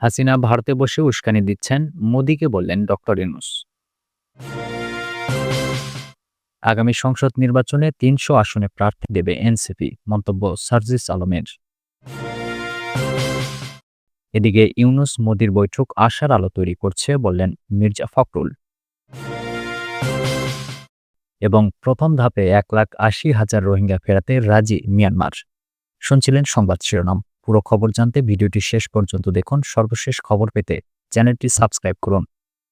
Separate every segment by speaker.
Speaker 1: হাসিনা ভারতে বসে উস্কানি দিচ্ছেন, মোদিকে বললেন ডক্টর ইউনূস। আগামী সংসদ নির্বাচনে ৩০০ আসনে প্রার্থী দেবে এনসিপি, মন্তব্য সার্জিস আলমের। এদিকে ইউনূস মোদির বৈঠক আশার আলো তৈরি করছে বললেন মির্জা ফখরুল। এবং প্রথম ধাপে ১,৮০,০০০ রোহিঙ্গা ফেরাতে রাজি মিয়ানমার। শুনছিলেন সংবাদ শিরোনাম। পুরো খবর জানতে ভিডিওটি শেষ পর্যন্ত দেখুন। সর্বশেষ খবর পেতে চ্যানেলটি সাবস্ক্রাইব করুন।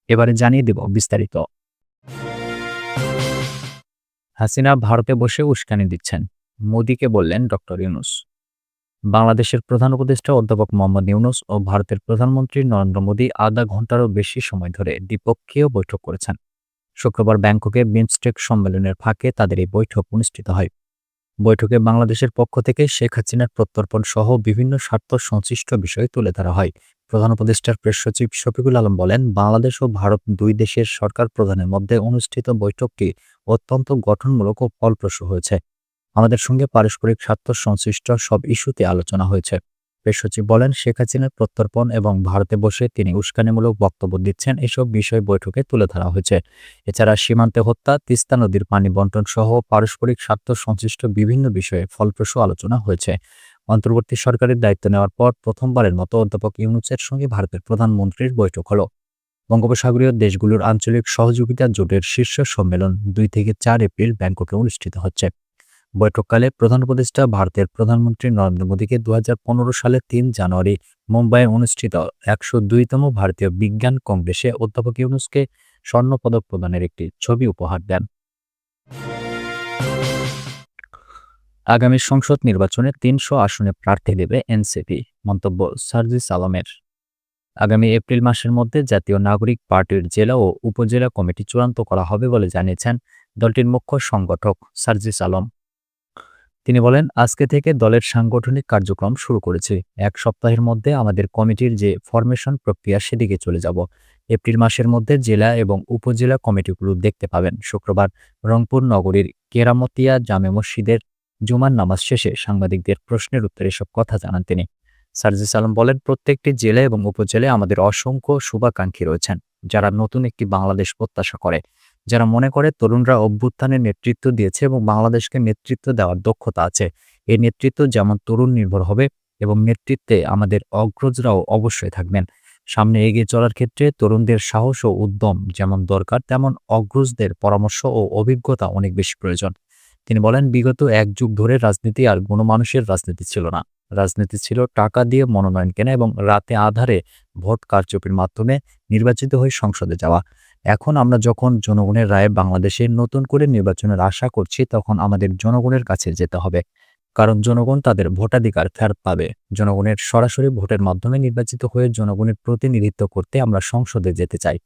Speaker 1: এবারে জানিয়ে দেব বিস্তারিত। হাসিনা ভারতে বসে উস্কানি দিচ্ছেন, মোদিকে বললেন ডক্টর ইউনূস। বাংলাদেশের প্রধান উপদেষ্টা অধ্যাপক মোহাম্মদ ইউনূস ও ভারতের প্রধানমন্ত্রী নরেন্দ্র মোদি আধা ঘন্টারও বেশি সময় ধরে দ্বিপক্ষীয় বৈঠক করেছেন। শুক্রবার ব্যাংককে বিমস্টেক সম্মেলনের ফাঁকে তাদের এই বৈঠক অনুষ্ঠিত হয়। বৈঠকে বাংলাদেশের পক্ষ থেকে শেখ হাসিনার প্রত্যর্পণ সহ বিভিন্ন স্বার্থ সংশ্লিষ্ট বিষয় তুলে ধরা হয়। প্রধান উপদেষ্টার প্রেস সচিব শফিকুল আলম বলেন, বাংলাদেশ ও ভারত দুই দেশের সরকার প্রধানের মধ্যে অনুষ্ঠিত বৈঠকটি অত্যন্ত গঠনমূলক ও ফলপ্রসূ হয়েছে। আমাদের সঙ্গে পারস্পরিক স্বার্থ সংশ্লিষ্ট সব ইস্যুতে আলোচনা হয়েছে। প্রেস সচিব বলেন, শেখ হাসিনার প্রত্যর্পণ এবং ভারতে বসে তিনি উস্কানিমূলক বক্তব্য দিচ্ছেন, এসব বিষয় বৈঠকে তুলে ধরা হয়েছে। এছাড়া সীমান্তে হত্যা, তিস্তা নদীর পানি বন্টন সহ পারস্পরিক স্বার্থ সংশ্লিষ্ট বিভিন্ন বিষয়ে ফলপ্রসূ আলোচনা হয়েছে। অন্তর্বর্তী সরকারের দায়িত্ব নেওয়ার পর প্রথমবারের মতো অধ্যাপক ইউনূসের সঙ্গে ভারতের প্রধানমন্ত্রীর বৈঠক হলো। বঙ্গোপসাগরীয় দেশগুলোর আঞ্চলিক সহযোগিতা জোটের শীর্ষ সম্মেলন ২ থেকে ৪ এপ্রিল ব্যাংককে অনুষ্ঠিত হচ্ছে। বৈঠককালে প্রধান উপদেষ্টা ভারতের প্রধানমন্ত্রী নরেন্দ্র মোদীকে ২০১৫ সালের ৩ জানুয়ারি মুম্বাইয়ে অনুষ্ঠিত ১০২তম ভারতীয় বিজ্ঞান কংগ্রেসে অধ্যাপক ইউনূসকে স্বর্ণপদক প্রদানের একটি ছবি উপহার দেন। আগামী সংসদ নির্বাচনে ৩০০ আসনে প্রার্থী দেবে এনসিপি, মন্তব্য সার্জিস আলমের। আগামী এপ্রিল মাসের মধ্যে জাতীয় নাগরিক পার্টির জেলা ও উপজেলা কমিটি চূড়ান্ত করা হবে বলে জানিয়েছেন দলটির মুখ্য সংগঠক সার্জিস আলম। তিনি বলেন, আজকে থেকে দলের সাংগঠনিক কার্যক্রম শুরু করেছি। ১ সপ্তাহের মধ্যে আমাদের কমিটির যে ফরমেশন প্রক্রিয়া সেদিকে চলে যাব। এপ্রিল মাসের মধ্যে জেলা এবং উপজেলা কমিটিগুলো দেখতে পাবেন। শুক্রবার রংপুর নগরীর কেরামতিয়া জামে মসজিদের জুমার নামাজ শেষে সাংবাদিকদের প্রশ্নের উত্তরে এসব কথা জানান তিনি। সার্জিস আলম বলেন, প্রত্যেকটি জেলা এবং উপজেলায় আমাদের অসংখ্য শুভাকাঙ্ক্ষী রয়েছেন, যারা নতুন একটি বাংলাদেশ প্রত্যাশা করে, যারা মনে করে তরুণরা অভ্যুত্থানের নেতৃত্ব দিয়েছে এবং বাংলাদেশকে নেতৃত্ব দেওয়ার দক্ষতা আছে। এই নেতৃত্ব যেমন তরুণ নির্ভর হবে এবং নেতৃত্বে আমাদের অগ্রজরাও অবশ্যই থাকবেন। সামনে এগিয়ে চলার ক্ষেত্রে তরুণদের সাহস ও উদ্যম যেমন দরকার, তেমন অগ্রজদের পরামর্শ ও অভিজ্ঞতা অনেক বেশি প্রয়োজন। তিনি বলেন, বিগত ১ যুগ ধরে রাজনীতি আর গণমানুষের রাজনীতি ছিল না। রাজনীতি ছিল টাকা দিয়ে মনোনয়ন কেনা এবং রাতে আঁধারে ভোট কারচুপির মাধ্যমে নির্বাচিত হয়ে সংসদে যাওয়া। এখন আমরা যখন জনগণের রায়ে বাংলাদেশে নতুন করে নির্বাচনের আশা করছি, তখন আমাদের জনগণের কাছে যেতে হবে। কারণ জনগণ তাদের ভোটাধিকার ফেরত পাবে। জনগণের সরাসরি ভোটের মাধ্যমে নির্বাচিত হয়ে জনগণের প্রতিনিধিত্ব করতে আমরা সংসদে যেতে চাই।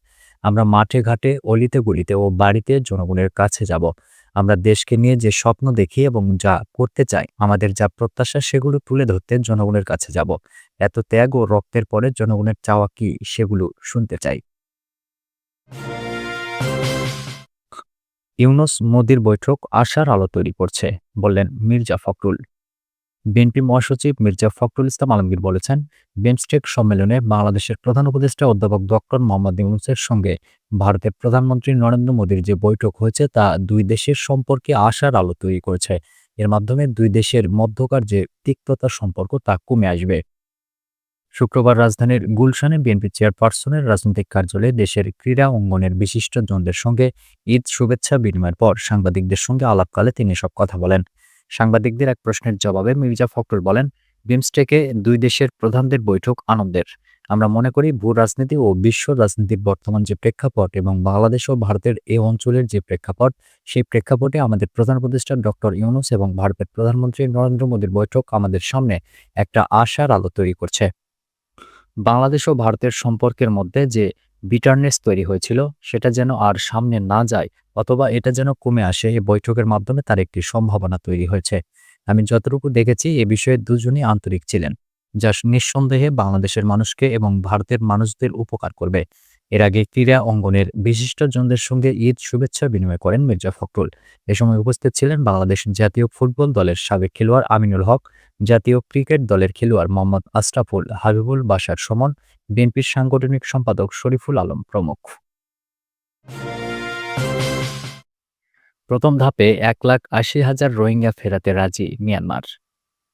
Speaker 1: আমরা মাঠে ঘাটে, অলিতে গলিতে ও বাড়িতে জনগণের কাছে যাব। আমরা দেশকে নিয়ে যে স্বপ্ন দেখি এবং যা করতে চাই, আমাদের যা প্রত্যাশা, সেগুলো তুলে ধরতে জনগণের কাছে যাব। এত ত্যাগ ও রক্তের পরে জনগণের চাওয়া কি, সেগুলো শুনতে চাই। ইউনূস মোদির বৈঠক আশার আলো তৈরি করছে, বললেন মির্জা ফখরুল। বিএনপি মহাসচিব মির্জা ফখরুল ইসলাম আলমগীর বলেছেন, বিমস্টেক সম্মেলনে বাংলাদেশের প্রধান উপদেষ্টা অধ্যাপক ডক্টর মোহাম্মদ ইউনূসের সঙ্গে ভারতের প্রধানমন্ত্রী নরেন্দ্র মোদির যে বৈঠক হয়েছে, তা দুই দেশের সম্পর্কে আশার আলো তৈরি করেছে। এর মাধ্যমে দুই দেশের মধ্যকার যে তিক্ততার সম্পর্ক, তা কমে আসবে। শুক্রবার রাজধানীর গুলশানে বিএনপি চেয়ারপারসনের রাজনৈতিক কার্যালয়ে দেশের ক্রীড়া অঙ্গনের বিশিষ্টজনদের সঙ্গে ঈদ শুভেচ্ছা বিনিময়ের পর সাংবাদিকদের সঙ্গে আলাপকালে তিনি এসব কথা বলেন। সাংবাদিকদের এক প্রশ্নের জবাবে মির্জা ফখরুল বলেন, বিমস্টেকে দুই দেশের প্রধানদের বৈঠক আনন্দের। আমরা মনে করি ভূ রাজনীতি ও বিশ্ব রাজনীতির বর্তমান যে প্রেক্ষাপট এবং বাংলাদেশ ও ভারতের এই অঞ্চলের যে প্রেক্ষাপট, সেই প্রেক্ষাপটে আমাদের প্রধান উপদেষ্টা ডক্টর ইউনূস এবং ভারতের প্রধানমন্ত্রী নরেন্দ্র মোদীর বৈঠক আমাদের সামনে একটা আশার আলো তৈরি করছে। বাংলাদেশ ও ভারতের সম্পর্কের মধ্যে যে বিটারনেস তৈরি হয়েছিল, সেটা যেন আর সামনে না যায় অথবা এটা যেন কমে আসে, এই বৈঠকের মাধ্যমে তার একটি সম্ভাবনা তৈরি হয়েছে। আমি যতটুকু দেখেছি, এ বিষয়ে দুজনই আন্তরিক ছিলেন, যা নিঃসন্দেহে বাংলাদেশের মানুষকে এবং ভারতের মানুষদের উপকার করবে। এর আগে ক্রীড়া অঙ্গনের বিশিষ্টজনদের সঙ্গে ঈদ শুভেচ্ছা বিনিময় করেন মির্জা ফখরুল। এ সময় উপস্থিত ছিলেন বাংলাদেশ জাতীয় ফুটবল দলের সাবেক খেলোয়াড় আমিনুল হক, জাতীয় ক্রিকেট দলের খেলোয়াড় মোহাম্মদ আশরাফুল, হাবিবুল বাশার সুমন, বিএনপির সাংগঠনিক সম্পাদক শরীফুল আলম প্রমুখ। প্রথম ধাপে 1,80,000 রোহিঙ্গা ফেরাতে রাজি মিয়ানমার।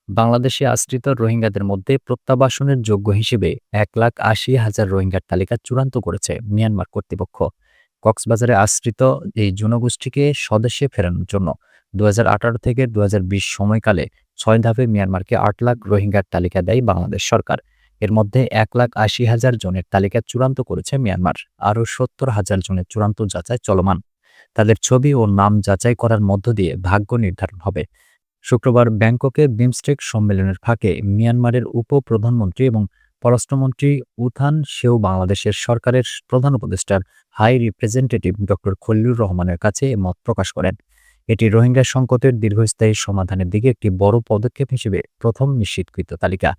Speaker 1: বাংলাদেশে আশ্রিত রোহিঙ্গাদের মধ্যে প্রত্যাবাসনের যোগ্য হিসেবে 1,80,000 রোহিঙ্গার তালিকা চূড়ান্ত করেছে মিয়ানমার কর্তৃপক্ষ। কক্সবাজারে আশ্রিত এই জনগোষ্ঠীকে স্বদেশে ফেরানোর জন্য 2018 থেকে 2020 সময়কালে 6 ধাপে মিয়ানমারকে 8 লাখ রোহিঙ্গার তালিকা দেয় বাংলাদেশ সরকার। এর মধ্যে 1,80,000 জনের তালিকা চূড়ান্ত করেছে মিয়ানমার। আরও 70,000 জনের চূড়ান্ত যাচাই চলমান। তাদের ছবি ও নাম যাচাই করার মধ্য দিয়ে ভাগ্য নির্ধারণ হবে। শুক্রবার ব্যাংককে বিমস্টেক সম্মেলনের ফাঁকে মিয়ানমারের উপ-প্রধানমন্ত্রী এবং পররাষ্ট্রমন্ত্রী উথান সেও বাংলাদেশের সরকারের প্রধান উপদেষ্টার হাই রিপ্রেজেন্টেটিভ ডক্টর খলিলুর রহমানের কাছে এ মত প্রকাশ করেন। এটি রোহিঙ্গা সংকটের দীর্ঘস্থায়ী সমাধানের দিকে একটি বড় পদক্ষেপ হিসেবে প্রথম নিশ্চিতকৃত তালিকা।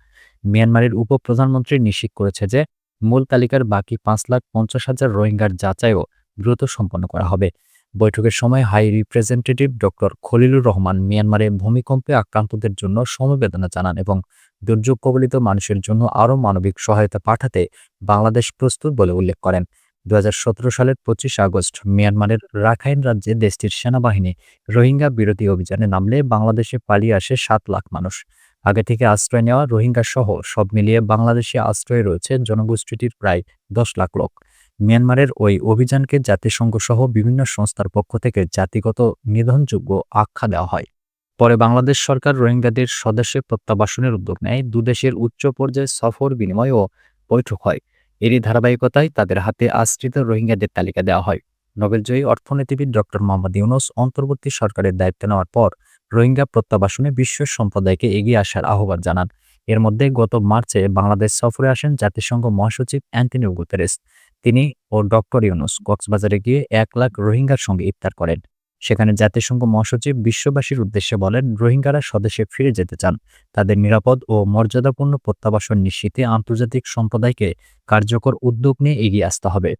Speaker 1: মিয়ানমারের উপ-প্রধানমন্ত্রী নিশ্চিত করেছে যে মূল তালিকার বাকি 5,50,000 রোহিঙ্গার যাচাইও দ্রুত সম্পন্ন করা হবে। বৈঠকের সময় high representative doctor Khalilur Rahman মিয়ানমারে ভূমিকম্পে আক্রান্তদের জন্য সমবেদনা জানান এবং দুর্যোগ কবলিত মানুষের জন্য আরও মানবিক সহায়তা পাঠাতে বাংলাদেশ প্রস্তুত বলে উল্লেখ করেন। 2017 সালের 25 আগস্ট মিয়ানমারের রাখাইন রাজ্যে দেশটির সেনাবাহিনী রোহিঙ্গা বিরোধী অভিযানে নামলে বাংলাদেশে পালিয়ে আসে 7 লাখ মানুষ। আগে থেকে আশ্রয় নেওয়া রোহিঙ্গা সহ সব মিলিয়ে বাংলাদেশে আশ্রয়ে রয়েছে জনগোষ্ঠীটির প্রায় 10 লাখ লোক। মিয়ানমারের ওই অভিযানকে জাতিসংঘসহ বিভিন্ন সংস্থার পক্ষ থেকে জাতিগত নিধনযোগ্য আখ্যা দেওয়া হয়। পরে বাংলাদেশ সরকার রোহিঙ্গাদের স্বদেশে প্রত্যাবাসনের উদ্যোগ নেয়। দুদেশের উচ্চ পর্যায়ে সফর বিনিময় ও বৈঠক হয়। এরই ধারাবাহিকতায় তাদের হাতে আশ্রিত রোহিঙ্গাদের তালিকা দেওয়া হয়। নোবেলজয়ী অর্থনীতিবিদ ডক্টর মোহাম্মদ ইউনূস অন্তর্বর্তী সরকারের দায়িত্ব নেওয়ার পর রোহিঙ্গা প্রত্যাবাসনে বিশ্ব সম্প্রদায়কে এগিয়ে আসার আহ্বান জানান। এর মধ্যে গত মার্চে বাংলাদেশ সফরে আসেন জাতিসংঘ মহাসচিব অ্যান্টনিও গুতেরেস। তিনি ও ডক্টর ইউনূস কক্সবাজারে গিয়ে 1 লাখ রোহিঙ্গার সঙ্গে ইফতার করেন। সেখানে জাতিসংঘ মহাসচিব বিশ্ববাসীর উদ্দেশ্যে বলেন, রোহিঙ্গারা স্বদেশে ফিরে যেতে চান। তাদের নিরাপদ ও মর্যাদাপূর্ণ প্রত্যাবাসন নিশ্চিতে আন্তর্জাতিক সম্প্রদায়কে কার্যকর উদ্যোগ নিয়ে এগিয়ে আসতে হবে।